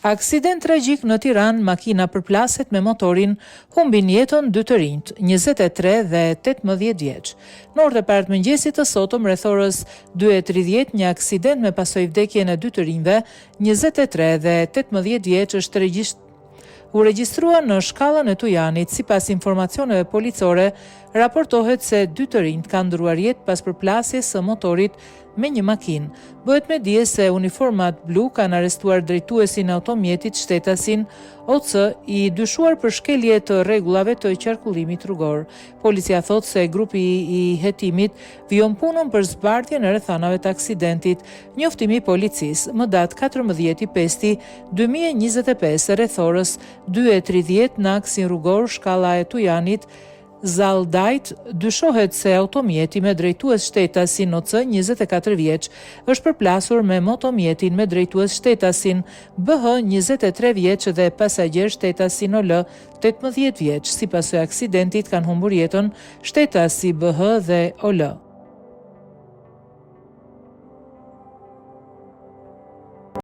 Aksident tragjik në Tiranë, makina përplaset me motorin, humbin jetën dy të rinjt, 23 dhe 18 vjeç. Në orët e parë të mëngjesit të sotëm, rreth orës 2:30, një aksident me pasojë vdekjen e dy të rinjve, 23 dhe 18 vjeç është u regjistrua në shkallën e Tujanit. Sipas informacioneve policore, raportohet se dy të rinjt kanë ndruar jetë pas përplasjes së motorit me një makinë. Bëhet me dije se uniformat blu kanë arrestuar drejtuesin e automjetit, shtetasin OC, i dyshuar për shkelje të rregullave të qarkullimit rrugor. Policia thot se grupi i hetimit vijon punën për zbardhjen e rrethanave të aksidentit. Njoftimi i policisë më datë 14/10/2025 rreth orës 2:30 në aksin rrugor shkalla e Tujanit, Zaldajt, dyshohet se automjeti me drejtues shtetasin OC, 24 vjeç, është përplasur me motomjetin me drejtues shtetasin BH, 23 vjeç dhe pasagjer shtetasin OL, 18 vjeç. Sipas së aksidentit kanë humbur jetën shtetasi BH dhe OL.